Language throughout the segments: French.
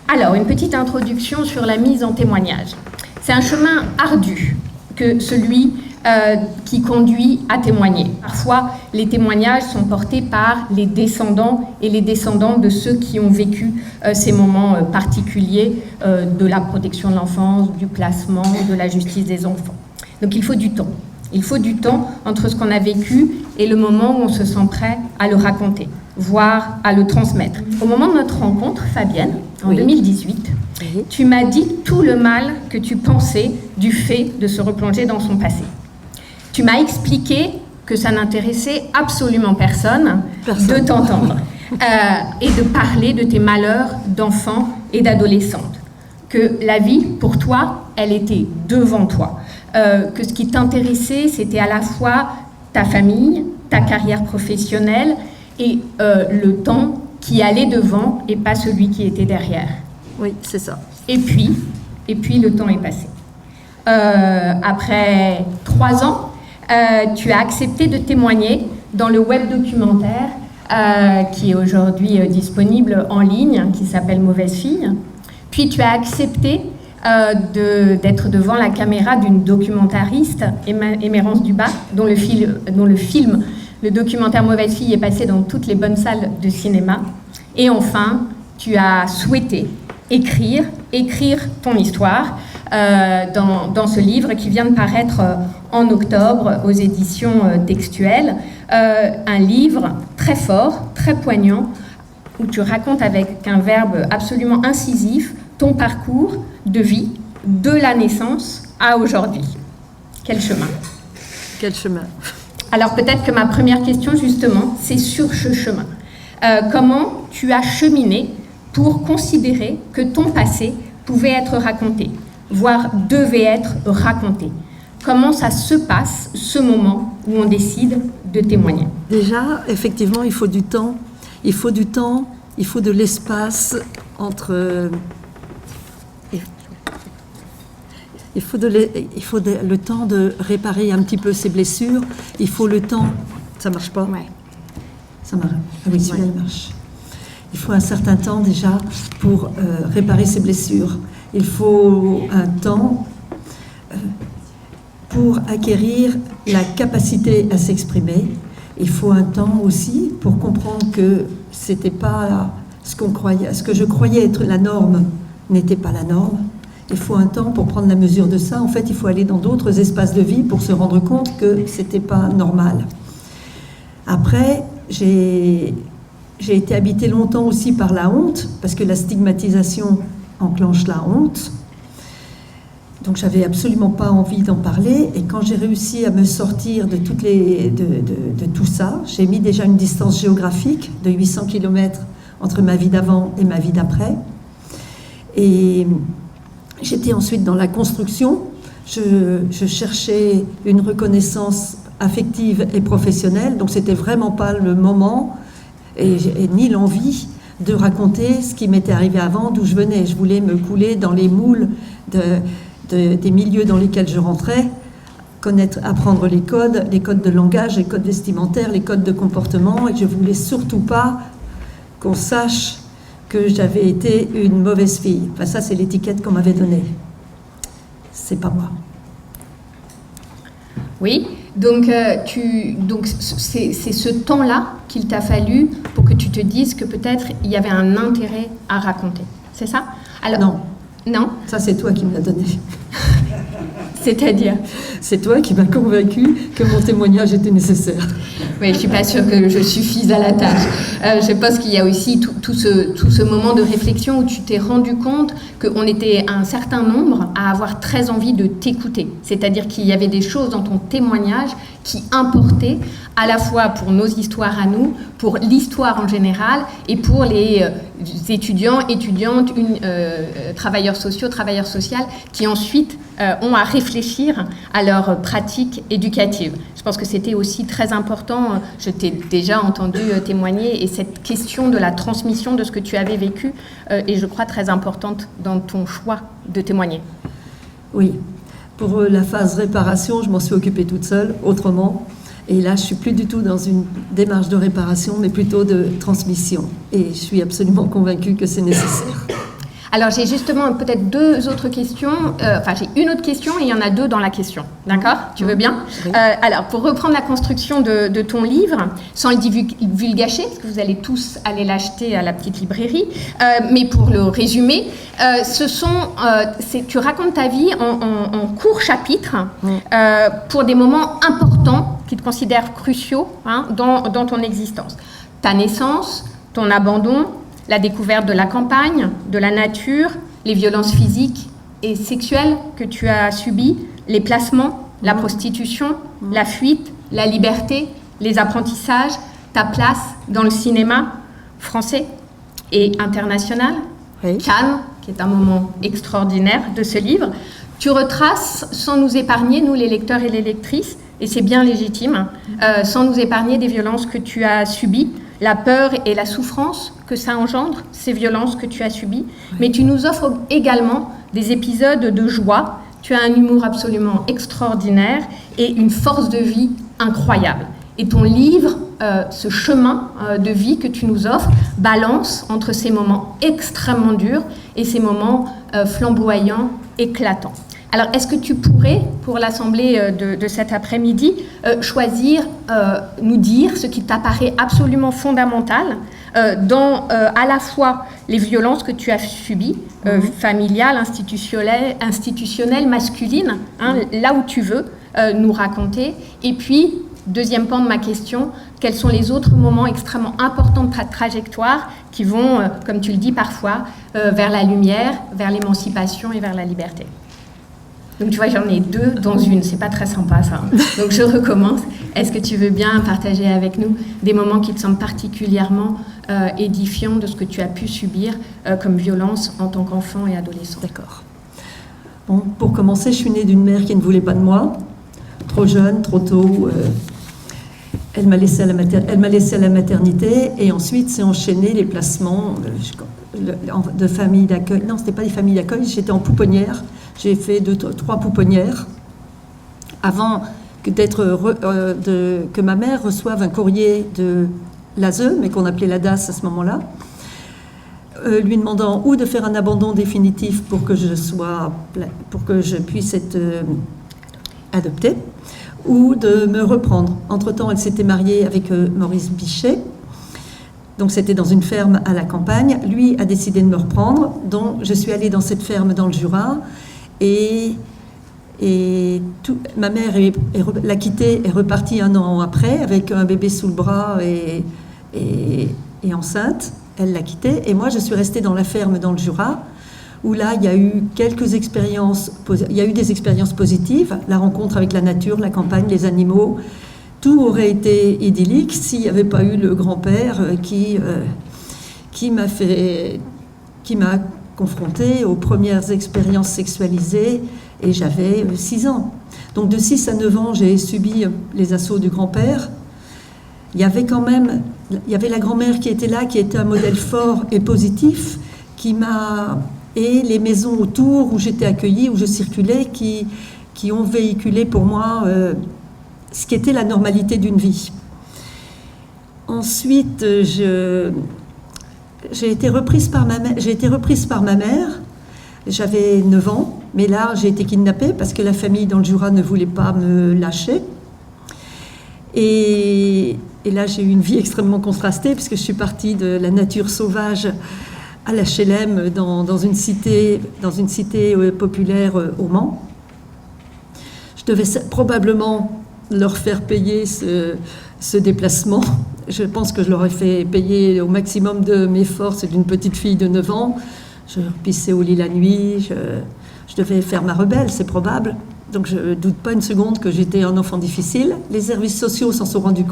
Alors, une petite introduction sur la mise en témoignage. C'est un chemin ardu que celui qui conduit à témoigner. Parfois, les témoignages sont portés par les descendants et les descendants de ceux qui ont vécu ces moments particuliers de la protection de l'enfance, du placement, de la justice des enfants. Donc il faut du temps. Il faut du temps entre ce qu'on a vécu et le moment où on se sent prêt à le raconter, voire à le transmettre. Au moment de notre rencontre, Fabienne, en 2018, tu m'as dit tout le mal que tu pensais du fait de se replonger dans son passé. Tu m'as expliqué que ça n'intéressait absolument personne. De t'entendre et de parler de tes malheurs d'enfant et d'adolescente. Que la vie, pour toi, elle était devant toi. Que ce qui t'intéressait, c'était à la fois ta famille, ta carrière professionnelle et le temps qui allait devant et pas celui qui était derrière. Oui, c'est ça. Et puis le temps est passé. Après 3 ans, tu as accepté de témoigner dans le web documentaire qui est aujourd'hui disponible en ligne, qui s'appelle Mauvaise fille. Puis tu as accepté d'être devant la caméra d'une documentariste, Émérance Dubas, dont le film, le documentaire Mauvaise fille, est passé dans toutes les bonnes salles de cinéma. Et enfin, tu as souhaité écrire ton histoire dans ce livre qui vient de paraître en octobre aux éditions Textuelles. Un livre très fort, très poignant, où tu racontes avec un verbe absolument incisif ton parcours de vie, de la naissance à aujourd'hui. Quel chemin. Quel chemin. Alors peut-être que ma première question, justement, c'est sur ce chemin. Comment tu as cheminé pour considérer que ton passé pouvait être raconté, voire devait être raconté? Comment ça se passe, ce moment où on décide de témoigner? Déjà, effectivement, il faut du temps. Il faut du temps, il faut de l'espace entre... Il faut le temps de réparer un petit peu ses blessures. Il faut le temps... Ça marche pas? Ouais. Ça marche. Ah oui, celui-là, il marche. Il faut un certain temps déjà pour réparer ses blessures. Il faut un temps pour acquérir la capacité à s'exprimer. Il faut un temps aussi pour comprendre que c'était pas ce que je croyais être la norme n'était pas la norme. Il faut un temps pour prendre la mesure de ça. En fait, il faut aller dans d'autres espaces de vie pour se rendre compte que c'était pas normal. Après, j'ai été habitée longtemps aussi par la honte, parce que la stigmatisation enclenche la honte. Donc, j'avais absolument pas envie d'en parler. Et quand j'ai réussi à me sortir de tout ça, j'ai mis déjà une distance géographique de 800 km entre ma vie d'avant et ma vie d'après. Et j'étais ensuite dans la construction. Je cherchais une reconnaissance affective et professionnelle. Donc, c'était vraiment pas le moment et ni l'envie de raconter ce qui m'était arrivé avant, d'où je venais. Je voulais me couler dans les moules des milieux dans lesquels je rentrais, apprendre les codes de langage, les codes vestimentaires, les codes de comportement, et je voulais surtout pas qu'on sache que j'avais été une mauvaise fille. Enfin, ça, c'est l'étiquette qu'on m'avait donnée. C'est pas moi. Oui, donc c'est ce temps-là qu'il t'a fallu pour que tu te dises que peut-être il y avait un intérêt à raconter. C'est ça? Alors, non. Non? Ça, c'est toi qui me l'as donné. C'est-à-dire? C'est toi qui m'as convaincu que mon témoignage était nécessaire. Oui, je ne suis pas sûre que je suffise à la tâche. Je pense qu'il y a aussi tout ce moment de réflexion où tu t'es rendu compte qu'on était un certain nombre à avoir très envie de t'écouter. C'est-à-dire qu'il y avait des choses dans ton témoignage qui importaient à la fois pour nos histoires à nous, pour l'histoire en général et pour les étudiants, étudiantes, travailleurs sociaux, travailleurs sociales qui ensuite ont à réfléchir à leur pratique éducative. Je pense que c'était aussi très important, je t'ai déjà entendu témoigner, et cette question de la transmission de ce que tu avais vécu est, je crois, très importante dans ton choix de témoigner. Oui, pour la phase réparation, je m'en suis occupée toute seule, autrement. Et là, je ne suis plus du tout dans une démarche de réparation, mais plutôt de transmission. Et je suis absolument convaincue que c'est nécessaire. Alors j'ai justement peut-être deux autres questions, j'ai une autre question et il y en a deux dans la question, d'accord? Tu veux bien? Oui. Alors pour reprendre la construction de ton livre, sans le divulgacher, parce que vous allez tous aller l'acheter à la petite librairie, mais pour le résumer, tu racontes ta vie en courts chapitres pour des moments importants qui te considèrent cruciaux dans ton existence. Ta naissance, ton abandon, la découverte de la campagne, de la nature, les violences physiques et sexuelles que tu as subies, les placements, la prostitution, la fuite, la liberté, les apprentissages, ta place dans le cinéma français et international, Oui. Cannes, qui est un moment extraordinaire de ce livre. Tu retraces, sans nous épargner, nous les lecteurs et les lectrices, et c'est bien légitime, sans nous épargner des violences que tu as subies, la peur et la souffrance que ça engendre, ces violences que tu as subies. Oui. Mais tu nous offres également des épisodes de joie. Tu as un humour absolument extraordinaire et une force de vie incroyable. Et ton livre, ce chemin de vie que tu nous offres, balance entre ces moments extrêmement durs et ces moments flamboyants, éclatants. Alors, est-ce que tu pourrais, pour l'assemblée de cet après-midi, choisir, nous dire ce qui t'apparaît absolument fondamental dans à la fois les violences que tu as subies, familiales, institutionnelles, masculines, là où tu veux nous raconter, et puis, deuxième pan de ma question, quels sont les autres moments extrêmement importants de ta trajectoire qui vont, comme tu le dis parfois, vers la lumière, vers l'émancipation et vers la liberté? Donc tu vois, j'en ai deux dans une, c'est pas très sympa ça. Donc je recommence. Est-ce que tu veux bien partager avec nous des moments qui te semblent particulièrement édifiants de ce que tu as pu subir comme violence en tant qu'enfant et adolescent? D'accord. Bon, pour commencer, je suis née d'une mère qui ne voulait pas de moi, trop jeune, trop tôt. Elle m'a laissée à la maternité et ensuite s'est enchaîné les placements de familles d'accueil. Non, ce n'était pas des familles d'accueil, j'étais en pouponnière. J'ai fait 3 pouponnières avant que ma mère reçoive un courrier de l'ASE, mais qu'on appelait la DAS à ce moment-là, lui demandant ou de faire un abandon définitif pour que je puisse être adoptée, ou de me reprendre. Entre-temps, elle s'était mariée avec Maurice Bichet, donc c'était dans une ferme à la campagne. Lui a décidé de me reprendre, donc je suis allée dans cette ferme dans le Jura, ma mère l'a quitté et est repartie 1 an après avec un bébé sous le bras et enceinte. Elle l'a quitté et moi je suis restée dans la ferme dans le Jura où là il y a eu des expériences positives, la rencontre avec la nature, la campagne, les animaux. Tout aurait été idyllique s'il n'y avait pas eu le grand-père qui m'a confrontée aux premières expériences sexualisées et j'avais 6 ans. Donc de 6 à 9 ans, j'ai subi les assauts du grand-père. Il y avait la grand-mère qui était là, qui était un modèle fort et positif, et les maisons autour où j'étais accueillie, où je circulais, qui ont véhiculé pour moi ce qui était la normalité d'une vie. Ensuite, j'ai été reprise par ma mère. J'avais 9 ans, mais là, j'ai été kidnappée parce que la famille dans le Jura ne voulait pas me lâcher. Et là, j'ai eu une vie extrêmement contrastée puisque je suis partie de la nature sauvage à l'HLM dans une cité populaire au Mans. Je devais probablement leur faire payer ce déplacement. Je pense que je leur ai fait payer au maximum de mes forces d'une petite fille de 9 ans. Je pissais au lit la nuit, je devais faire ma rebelle, c'est probable. Donc je ne doute pas une seconde que j'étais un enfant difficile. Les services sociaux s'en sont rendus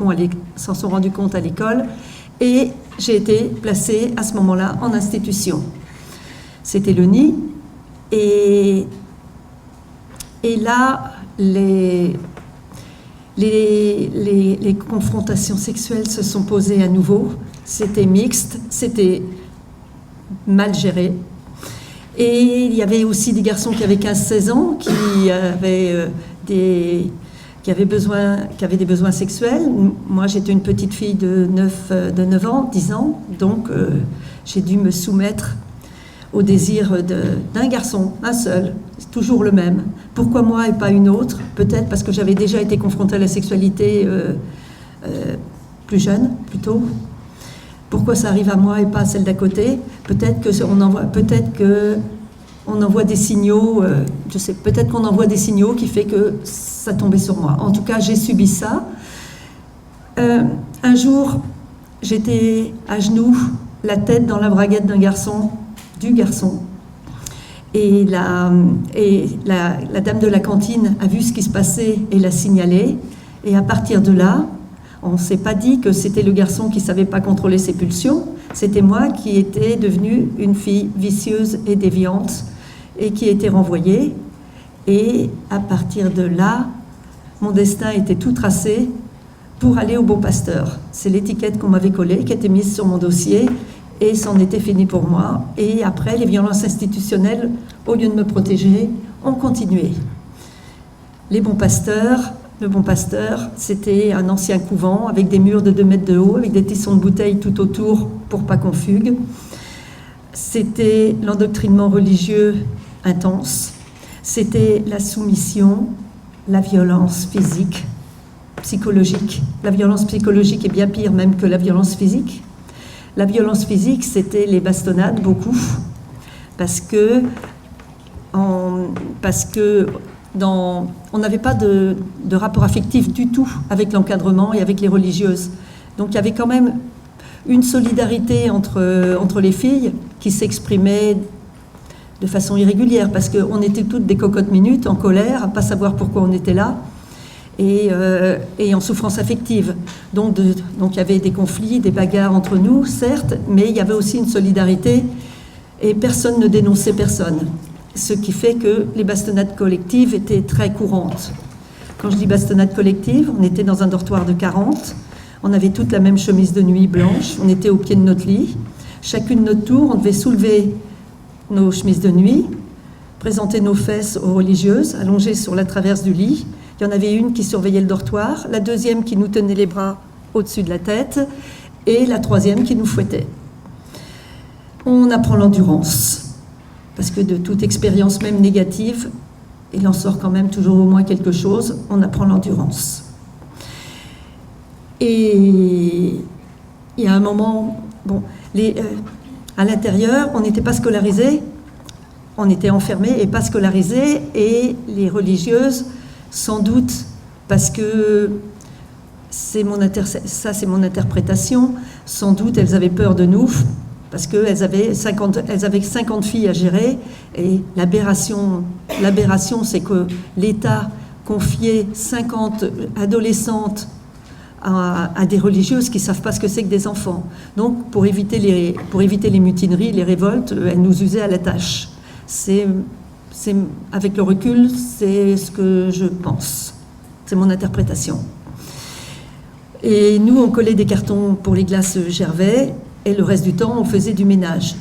compte à l'école et j'ai été placée à ce moment-là en institution. C'était le nid et là, les confrontations sexuelles se sont posées à nouveau. C'était mixte, c'était mal géré. Et il y avait aussi des garçons qui avaient 15-16 ans, qui avaient des besoins sexuels. Moi, j'étais une petite fille de 9 ans, 10 ans, donc j'ai dû me soumettre au désir d'un garçon, un seul, c'est toujours le même. Pourquoi moi et pas une autre? Peut-être parce que j'avais déjà été confrontée à la sexualité plus jeune, plutôt. Pourquoi ça arrive à moi et pas à celle d'à côté? Peut-être qu'on envoie des signaux, je sais, peut-être qu'on envoie des signaux qui fait que ça tombait sur moi. En tout cas, j'ai subi ça. Un jour, j'étais à genoux, la tête dans la braguette du garçon. Et la dame de la cantine a vu ce qui se passait et l'a signalé. Et à partir de là, on ne s'est pas dit que c'était le garçon qui ne savait pas contrôler ses pulsions. C'était moi qui étais devenue une fille vicieuse et déviante et qui était renvoyée. Et à partir de là, mon destin était tout tracé pour aller au Bon Pasteur. C'est l'étiquette qu'on m'avait collée, qui était mise sur mon dossier, et c'en était fini pour moi. Et après, les violences institutionnelles, au lieu de me protéger, ont continué. Le Bon Pasteur, c'était un ancien couvent avec des murs de 2 mètres de haut, avec des tessons de bouteilles tout autour pour pas qu'on fugue. C'était l'endoctrinement religieux intense. C'était la soumission, la violence physique, psychologique. La violence psychologique est bien pire même que la violence physique. La violence physique, c'était les bastonnades, beaucoup, parce que on n'avait pas de rapport affectif du tout avec l'encadrement et avec les religieuses. Donc il y avait quand même une solidarité entre les filles qui s'exprimait de façon irrégulière, parce qu'on était toutes des cocottes minutes, en colère, à ne pas savoir pourquoi on était là, et en souffrance affective. Donc il y avait des conflits, des bagarres entre nous, certes, mais il y avait aussi une solidarité, et personne ne dénonçait personne. Ce qui fait que les bastonnades collectives étaient très courantes. Quand je dis bastonnade collective, on était dans un dortoir de 40, on avait toute la même chemise de nuit blanche, on était au pied de notre lit. Chacune notre tour, on devait soulever nos chemises de nuit, présenter nos fesses aux religieuses, allongées sur la traverse du lit. Il y en avait une qui surveillait le dortoir, la deuxième qui nous tenait les bras au-dessus de la tête, et la troisième qui nous fouettait. On apprend l'endurance. Parce que de toute expérience, même négative, il en sort quand même toujours au moins quelque chose, on apprend l'endurance. Et il y a un moment, à l'intérieur, on n'était pas scolarisés, on était enfermés et pas scolarisés, et les religieuses, sans doute, parce que c'est mon interprétation, sans doute elles avaient peur de nous, parce qu'elles avaient 50 filles à gérer, et l'aberration, c'est que l'État confiait 50 adolescentes à des religieuses qui ne savent pas ce que c'est que des enfants. Donc, pour éviter les mutineries, les révoltes, elles nous usaient à la tâche. Avec le recul, c'est ce que je pense. C'est mon interprétation. Et nous, on collait des cartons pour les glaces Gervais, et le reste du temps, on faisait du ménage.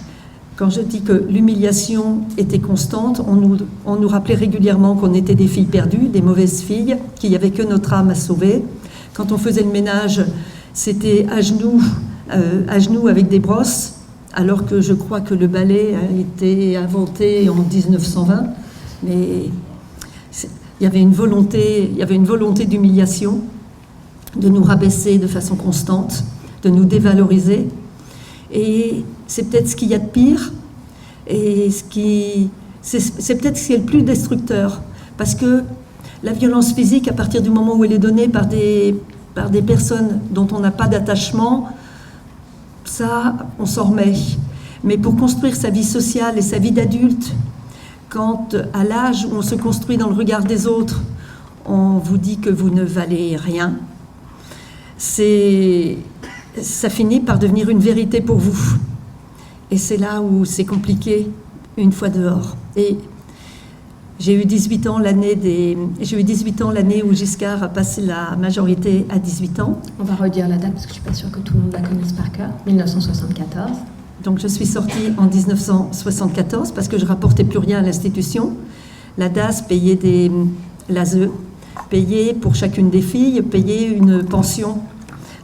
Quand je dis que l'humiliation était constante, on nous rappelait régulièrement qu'on était des filles perdues, des mauvaises filles, qu'il n'y avait que notre âme à sauver. Quand on faisait le ménage, c'était à genoux avec des brosses, alors que je crois que le balai a été inventé en 1920. Mais il y avait une volonté d'humiliation, de nous rabaisser de façon constante, de nous dévaloriser. Et c'est peut-être ce qu'il y a de pire, et c'est peut-être ce qui est le plus destructeur, parce que la violence physique, à partir du moment où elle est donnée par des personnes dont on n'a pas d'attachement, ça, on s'en remet. Mais pour construire sa vie sociale et sa vie d'adulte, quand à l'âge où on se construit dans le regard des autres, on vous dit que vous ne valez rien, ça finit par devenir une vérité pour vous. Et c'est là où c'est compliqué une fois dehors. Et j'ai eu 18 ans l'année où Giscard a passé la majorité à 18 ans. On va redire la date parce que je ne suis pas sûre que tout le monde la connaisse par cœur. 1974. Donc je suis sortie en 1974 parce que je ne rapportais plus rien à l'institution. La DAS payait l'ASE, payait pour chacune des filles, payait une pension.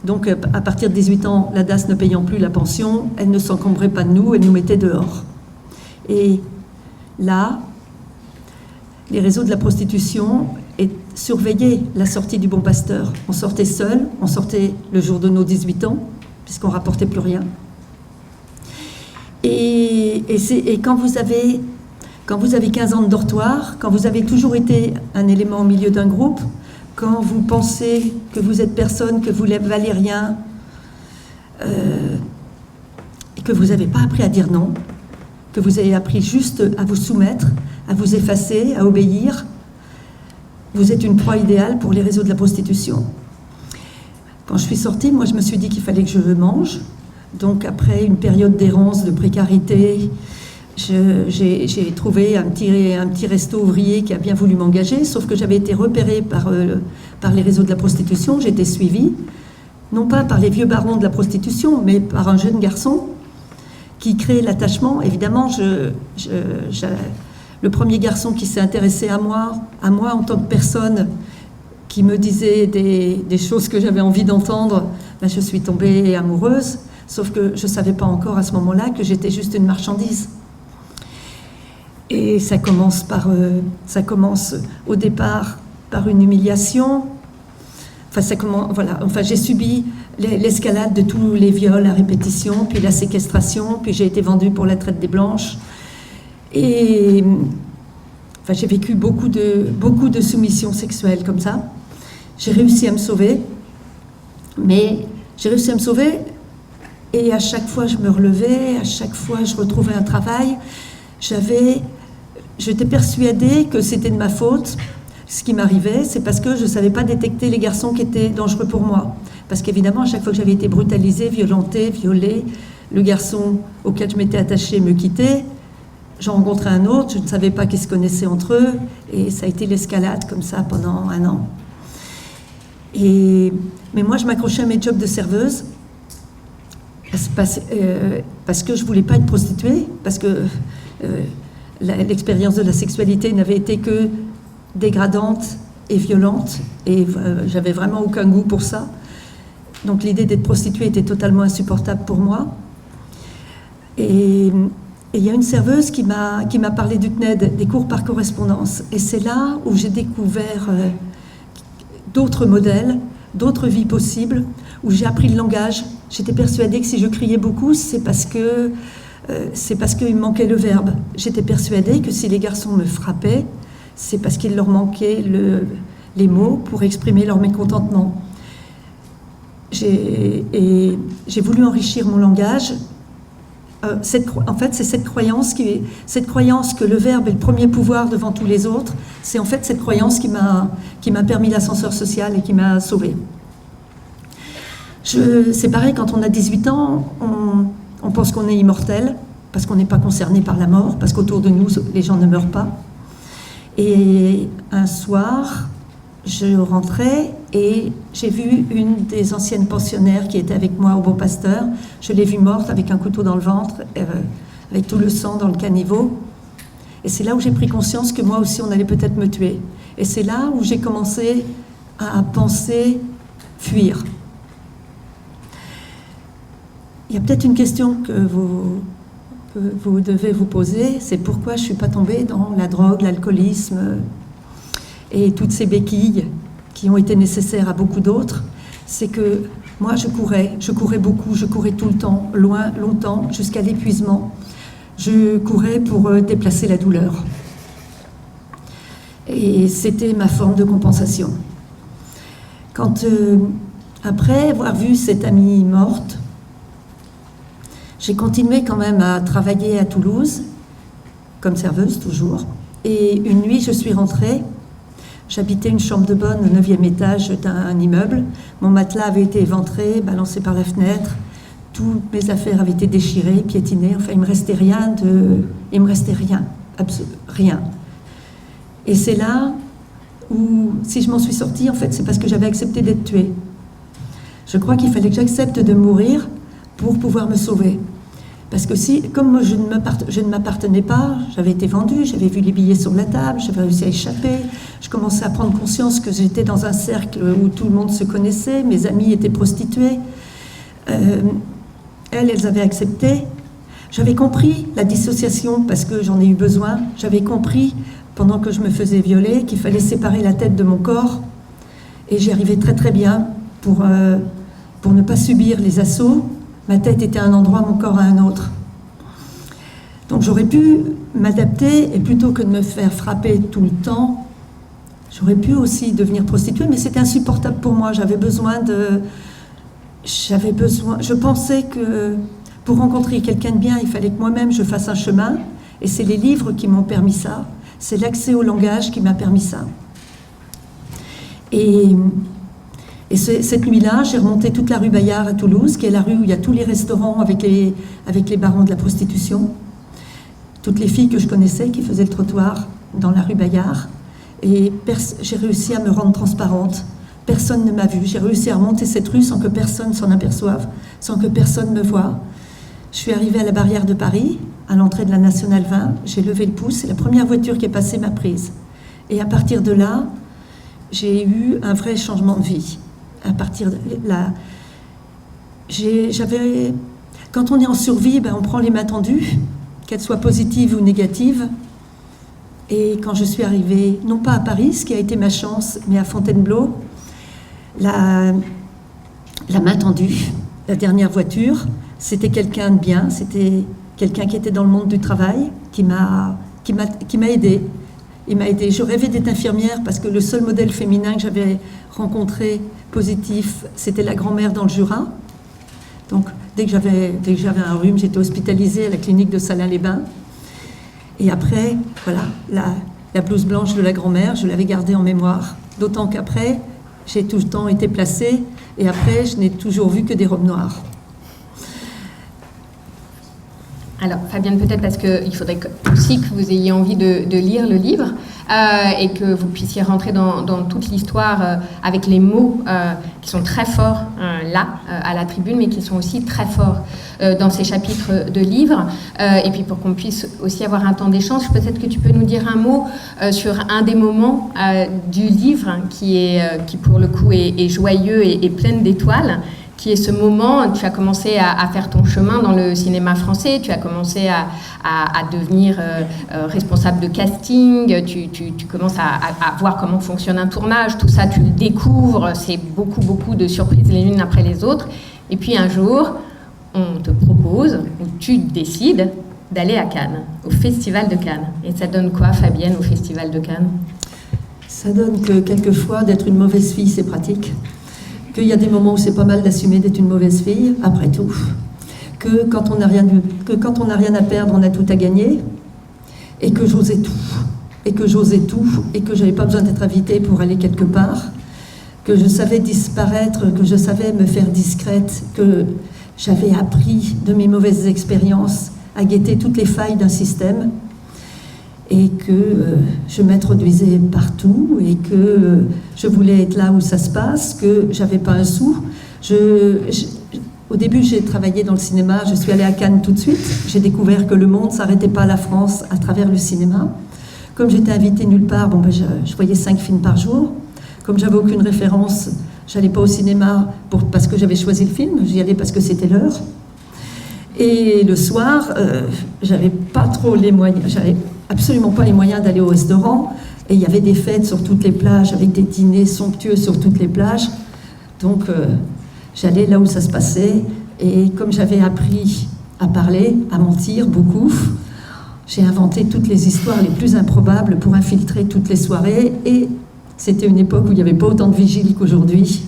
Donc, à partir de 18 ans, la DAS ne payant plus la pension, elle ne s'encombrait pas de nous, elle nous mettait dehors. Et là, les réseaux de la prostitution surveillaient la sortie du Bon Pasteur. On sortait seul, on sortait le jour de nos 18 ans, puisqu'on ne rapportait plus rien. Et quand vous avez 15 ans de dortoir, quand vous avez toujours été un élément au milieu d'un groupe, quand vous pensez que vous êtes personne, que vous ne valez rien, et que vous n'avez pas appris à dire non, que vous avez appris juste à vous soumettre, à vous effacer, à obéir, vous êtes une proie idéale pour les réseaux de la prostitution. Quand je suis sortie, moi je me suis dit qu'il fallait que je mange. Donc après une période d'errance, de précarité, j'ai trouvé un petit resto ouvrier qui a bien voulu m'engager, sauf que j'avais été repérée par les réseaux de la prostitution, j'étais suivie, non pas par les vieux barons de la prostitution, mais par un jeune garçon qui créait l'attachement. Évidemment, le premier garçon qui s'est intéressé à moi en tant que personne, qui me disait des choses que j'avais envie d'entendre, ben je suis tombée amoureuse, sauf que je ne savais pas encore à ce moment-là que j'étais juste une marchandise. Et ça commence au départ par une humiliation. Enfin, j'ai subi l'escalade de tous les viols à répétition, puis la séquestration, puis j'ai été vendue pour la traite des blanches. Et enfin, j'ai vécu beaucoup de soumissions sexuelles comme ça. J'ai réussi à me sauver, et à chaque fois je me relevais, à chaque fois je retrouvais un travail. J'étais persuadée que c'était de ma faute. Ce qui m'arrivait, c'est parce que je ne savais pas détecter les garçons qui étaient dangereux pour moi. Parce qu'évidemment, à chaque fois que j'avais été brutalisée, violentée, violée, le garçon auquel je m'étais attachée me quittait, j'en rencontrais un autre, je ne savais pas qu'ils se connaissaient entre eux, et ça a été l'escalade comme ça pendant 1 an. Mais moi, je m'accrochais à mes jobs de serveuse, parce que je ne voulais pas être prostituée, parce que l'expérience de la sexualité n'avait été que dégradante et violente, et j'avais vraiment aucun goût pour ça. Donc l'idée d'être prostituée était totalement insupportable pour moi. Et il y a une serveuse qui m'a parlé du CNED, des cours par correspondance. Et c'est là où j'ai découvert d'autres modèles, d'autres vies possibles, où j'ai appris le langage. J'étais persuadée que si je criais beaucoup, c'est parce qu'il me manquait le verbe. J'étais persuadée que si les garçons me frappaient, c'est parce qu'il leur manquait les mots pour exprimer leur mécontentement. J'ai voulu enrichir mon langage. En fait, c'est cette croyance que le verbe est le premier pouvoir devant tous les autres. C'est en fait cette croyance qui m'a permis l'ascenseur social et qui m'a sauvée. C'est pareil, quand on a 18 ans, on pense qu'on est immortel, parce qu'on n'est pas concerné par la mort, parce qu'autour de nous, les gens ne meurent pas. Et un soir, je rentrais et j'ai vu une des anciennes pensionnaires qui était avec moi au Bon Pasteur. Je l'ai vue morte avec un couteau dans le ventre, avec tout le sang dans le caniveau. Et c'est là où j'ai pris conscience que moi aussi, on allait peut-être me tuer. Et c'est là où j'ai commencé à penser fuir. Il y a peut-être une question que vous devez vous poser, c'est pourquoi je ne suis pas tombée dans la drogue, l'alcoolisme et toutes ces béquilles qui ont été nécessaires à beaucoup d'autres. C'est que moi, je courais beaucoup, je courais tout le temps, loin, longtemps, jusqu'à l'épuisement. Je courais pour déplacer la douleur. Et c'était ma forme de compensation. Quand, après avoir vu cette amie morte, j'ai continué quand même à travailler à Toulouse, comme serveuse toujours. Et une nuit, je suis rentrée. J'habitais une chambre de bonne au 9e étage d'un immeuble. Mon matelas avait été éventré, balancé par la fenêtre. Toutes mes affaires avaient été déchirées, piétinées. Enfin, il ne me restait rien. Rien. Et c'est là où, si je m'en suis sortie, en fait, c'est parce que j'avais accepté d'être tuée. Je crois qu'il fallait que j'accepte de mourir pour pouvoir me sauver. Parce que comme moi, je ne m'appartenais pas, j'avais été vendue, j'avais vu les billets sur la table, j'avais réussi à échapper, je commençais à prendre conscience que j'étais dans un cercle où tout le monde se connaissait, mes amis étaient prostituées. Elles avaient accepté, J'avais compris la dissociation parce que j'en ai eu besoin. J'avais compris, pendant que je me faisais violer, qu'il fallait séparer la tête de mon corps. Et j'y arrivais très très bien pour ne pas subir les assauts. Ma tête était à un endroit, mon corps à un autre. Donc j'aurais pu m'adapter, et plutôt que de me faire frapper tout le temps, j'aurais pu aussi devenir prostituée, mais c'était insupportable pour moi. Je pensais que pour rencontrer quelqu'un de bien, il fallait que moi-même je fasse un chemin, et c'est les livres qui m'ont permis ça. C'est l'accès au langage qui m'a permis ça. Et cette nuit-là, j'ai remonté toute la rue Bayard à Toulouse, qui est la rue où il y a tous les restaurants avec les barons de la prostitution. Toutes les filles que je connaissais qui faisaient le trottoir dans la rue Bayard. Et j'ai réussi à me rendre transparente. Personne ne m'a vue. J'ai réussi à remonter cette rue sans que personne s'en aperçoive, sans que personne me voie. Je suis arrivée à la barrière de Paris, à l'entrée de la Nationale 20. J'ai levé le pouce et la première voiture qui est passée m'a prise. Et à partir de là, j'ai eu un vrai changement de vie. À partir de là, quand on est en survie, on prend les mains tendues, qu'elles soient positives ou négatives. Et quand je suis arrivée, non pas à Paris, ce qui a été ma chance, mais à Fontainebleau, la main tendue, la dernière voiture, c'était quelqu'un de bien, c'était quelqu'un qui était dans le monde du travail, qui m'a aidée. Il m'a aidée. Je rêvais d'être infirmière parce que le seul modèle féminin que j'avais rencontré positif, c'était la grand-mère dans le Jura. Donc, dès que j'avais un rhume, j'étais hospitalisée à la clinique de Salins-les-Bains. Et après, voilà, la blouse blanche de la grand-mère, je l'avais gardée en mémoire. D'autant qu'après, j'ai tout le temps été placée, et après, je n'ai toujours vu que des robes noires. Alors, Fabienne, peut-être parce qu'il faudrait aussi que vous ayez envie de lire le livre et que vous puissiez rentrer dans toute l'histoire avec les mots qui sont très forts à la tribune, mais qui sont aussi très forts dans ces chapitres de livre. Et puis pour qu'on puisse aussi avoir un temps d'échange, peut-être que tu peux nous dire un mot sur un des moments du livre qui pour le coup est joyeux et plein d'étoiles, qui est ce moment, tu as commencé à faire ton chemin dans le cinéma français, tu as commencé à devenir responsable de casting, tu commences à voir comment fonctionne un tournage, tout ça tu le découvres, c'est beaucoup de surprises les unes après les autres, et puis un jour, on te propose, ou tu décides d'aller à Cannes, au Festival de Cannes. Et ça donne quoi, Fabienne, au Festival de Cannes? Ça donne que quelquefois, d'être une mauvaise fille, c'est pratique. Qu'il y a des moments où c'est pas mal d'assumer d'être une mauvaise fille, après tout. Que quand on n'a rien à perdre, on a tout à gagner. Et que j'osais tout. Et que j'avais pas besoin d'être invitée pour aller quelque part. Que je savais disparaître, que je savais me faire discrète, que j'avais appris de mes mauvaises expériences à guetter toutes les failles d'un système. Et que je m'introduisais partout et que je voulais être là où ça se passe, que j'avais pas un sou. Au début, j'ai travaillé dans le cinéma, je suis allée à Cannes tout de suite. J'ai découvert que le monde s'arrêtait pas à la France à travers le cinéma. Comme j'étais invitée nulle part, je voyais 5 films par jour. Comme j'avais aucune référence, j'allais pas au cinéma parce que j'avais choisi le film, j'y allais parce que c'était l'heure. Et le soir, j'avais pas trop les moyens, j'avais absolument pas les moyens d'aller au restaurant, et il y avait des fêtes sur toutes les plages, avec des dîners somptueux sur toutes les plages, donc j'allais là où ça se passait, et comme j'avais appris à parler, à mentir beaucoup, j'ai inventé toutes les histoires les plus improbables pour infiltrer toutes les soirées, et c'était une époque où il n'y avait pas autant de vigiles qu'aujourd'hui,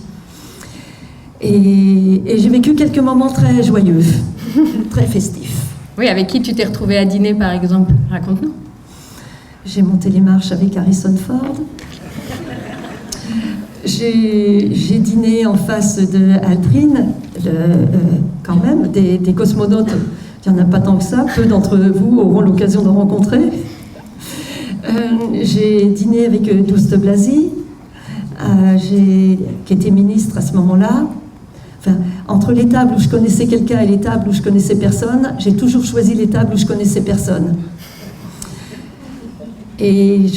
et j'ai vécu quelques moments très joyeux, très festifs. Oui, avec qui tu t'es retrouvée à dîner par exemple? Raconte-nous. J'ai monté les marches avec Harrison Ford. J'ai dîné en face de Aldrin, quand même, des cosmonautes. Il n'y en a pas tant que ça, peu d'entre vous auront l'occasion de rencontrer. J'ai dîné avec Douste Blazy, qui était ministre à ce moment-là. Enfin, entre les tables où je connaissais quelqu'un et les tables où je connaissais personne, j'ai toujours choisi les tables où je connaissais personne. Et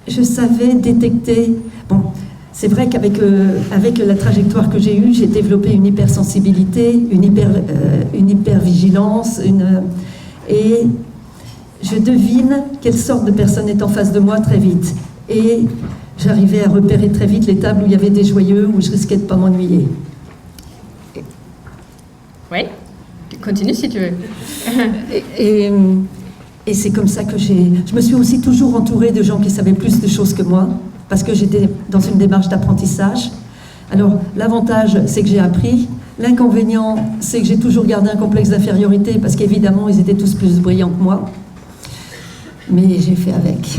je savais détecter... Bon, c'est vrai qu'avec avec la trajectoire que j'ai eue, j'ai développé une hypersensibilité, une hypervigilance, et je devine quelle sorte de personne est en face de moi très vite. Et j'arrivais à repérer très vite les tables où il y avait des joyeux, où je risquais de ne pas m'ennuyer. Oui, continue si tu veux. Et c'est comme ça que je me suis aussi toujours entourée de gens qui savaient plus de choses que moi, parce que j'étais dans une démarche d'apprentissage. Alors, l'avantage, c'est que j'ai appris. L'inconvénient, c'est que j'ai toujours gardé un complexe d'infériorité, parce qu'évidemment, ils étaient tous plus brillants que moi. Mais j'ai fait avec.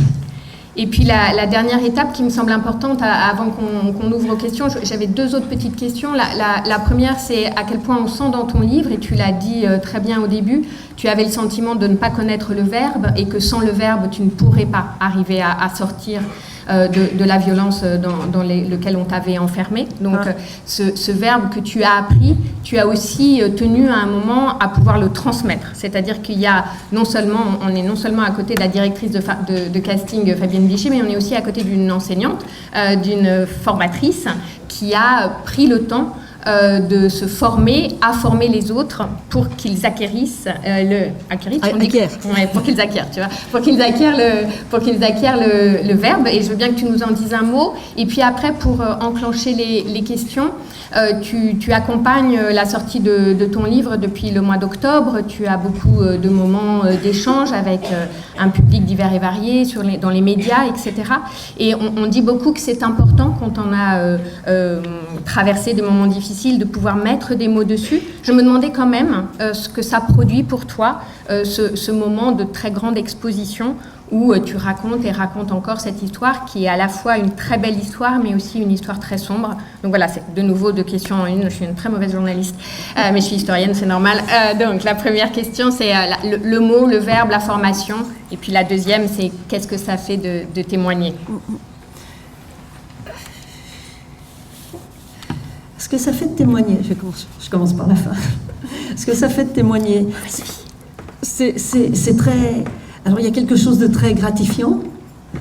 Et puis la dernière étape qui me semble importante avant qu'on ouvre aux questions, j'avais 2 autres petites questions. La première, c'est à quel point on sent dans ton livre, et tu l'as dit très bien au début, tu avais le sentiment de ne pas connaître le verbe et que sans le verbe, tu ne pourrais pas arriver à sortir de la violence dans lequel on t'avait enfermé. Donc ce verbe que tu as appris, tu as aussi tenu à un moment à pouvoir le transmettre. C'est-à-dire qu'il y a on est non seulement à côté de la directrice de casting Fabienne Bichet, mais on est aussi à côté d'une enseignante, d'une formatrice qui a pris le temps de se former, à former les autres pour qu'ils acquérissent pour qu'ils acquièrent, tu vois, pour qu'ils acquièrent le verbe. Et je veux bien que tu nous en dises un mot. Et puis après, pour enclencher les questions, tu accompagnes la sortie de ton livre depuis le mois d'octobre. Tu as beaucoup de moments d'échange avec un public divers et varié dans les médias, etc. Et on dit beaucoup que c'est important quand on a traversé des moments difficiles de pouvoir mettre des mots dessus. Je me demandais quand même ce que ça produit pour toi, ce moment de très grande exposition où tu racontes encore cette histoire qui est à la fois une très belle histoire mais aussi une histoire très sombre. Donc voilà, c'est de nouveau 2 questions en une. Je suis une très mauvaise journaliste, mais je suis historienne, c'est normal. Donc la première question, c'est le mot, le verbe, la formation. Et puis la deuxième, c'est qu'est-ce que ça fait de témoigner ? Ce que ça fait de témoigner, je commence par la fin. Ce que ça fait de témoigner, c'est très... Alors il y a quelque chose de très gratifiant,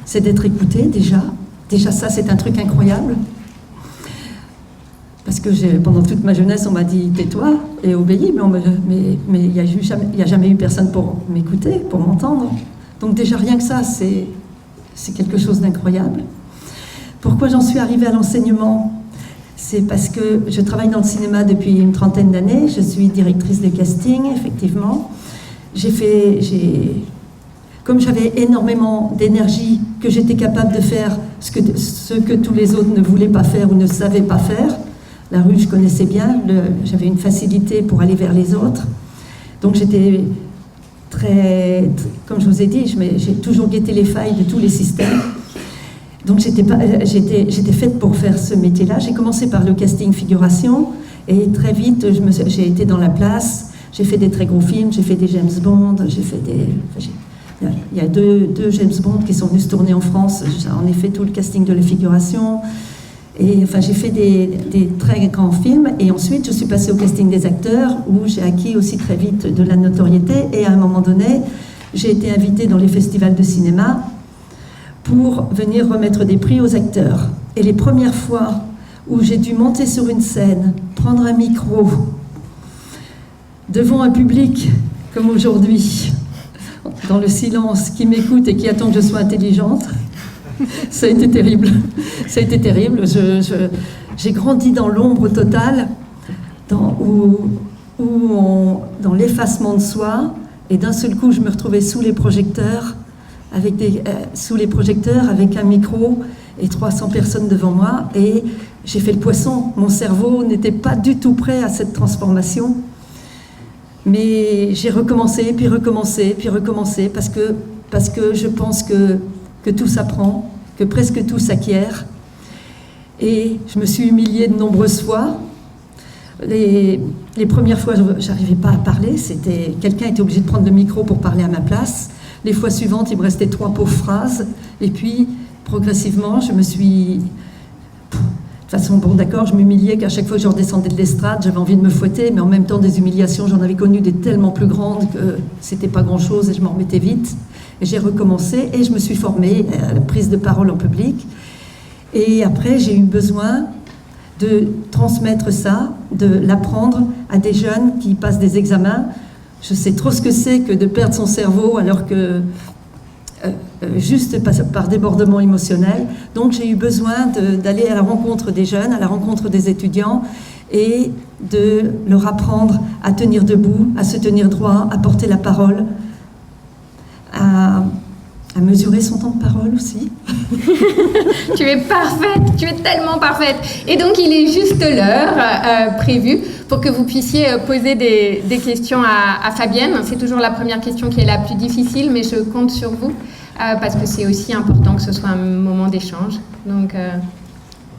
c'est d'être écouté déjà. Déjà ça, c'est un truc incroyable. Parce que pendant toute ma jeunesse, on m'a dit « tais-toi et obéis », mais il n'y a jamais eu personne pour m'écouter, pour m'entendre. Donc déjà rien que ça, c'est quelque chose d'incroyable. Pourquoi j'en suis arrivée à l'enseignement ? C'est parce que je travaille dans le cinéma depuis une 30aine d'années, je suis directrice de casting, effectivement. Comme j'avais énormément d'énergie, que j'étais capable de faire ce que tous les autres ne voulaient pas faire ou ne savaient pas faire, la rue, je connaissais bien, j'avais une facilité pour aller vers les autres. Donc j'étais comme je vous ai dit, j'ai toujours guetté les failles de tous les systèmes. Donc j'étais faite pour faire ce métier-là. J'ai commencé par le casting figuration et très vite j'ai été dans la place. J'ai fait des très gros films, j'ai fait des James Bond, il y a deux James Bond qui sont venus se tourner en France. En effet, tout le casting de la figuration. Et enfin, j'ai fait des très grands films. Et ensuite, je suis passée au casting des acteurs où j'ai acquis aussi très vite de la notoriété. Et à un moment donné, j'ai été invitée dans les festivals de cinéma pour venir remettre des prix aux acteurs. Et les premières fois où j'ai dû monter sur une scène, prendre un micro, devant un public comme aujourd'hui, dans le silence, qui m'écoute et qui attend que je sois intelligente, ça a été terrible. Ça a été terrible. J'ai grandi dans l'ombre totale, dans l'effacement de soi, et d'un seul coup, je me retrouvais sous les projecteurs, avec un micro et 300 personnes devant moi, et j'ai fait le poisson. Mon cerveau n'était pas du tout prêt à cette transformation, mais j'ai recommencé, puis recommencé, parce que je pense que tout s'apprend, que presque tout s'acquiert, et je me suis humiliée de nombreuses fois. Les premières fois, je n'arrivais pas à parler, quelqu'un était obligé de prendre le micro pour parler à ma place. Les fois suivantes, il me restait 3 pauvres phrases. Et puis, progressivement, je me suis... De toute façon, bon, d'accord, je m'humiliais qu'à chaque fois que je redescendais de l'estrade, j'avais envie de me fouetter, mais en même temps, des humiliations, j'en avais connu des tellement plus grandes que c'était pas grand-chose et je m'en remettais vite. Et j'ai recommencé et je me suis formée à la prise de parole en public. Et après, j'ai eu besoin de transmettre ça, de l'apprendre à des jeunes qui passent des examens. Je sais trop ce que c'est que de perdre son cerveau alors que juste par débordement émotionnel. Donc j'ai eu besoin d'aller à la rencontre des jeunes, à la rencontre des étudiants et de leur apprendre à tenir debout, à se tenir droit, à porter la parole, à mesurer son temps de parole aussi. Tu es parfaite, tu es tellement parfaite. Et donc il est juste l'heure prévue pour que vous puissiez poser des questions à Fabienne. C'est toujours la première question qui est la plus difficile, mais je compte sur vous parce que c'est aussi important que ce soit un moment d'échange. Donc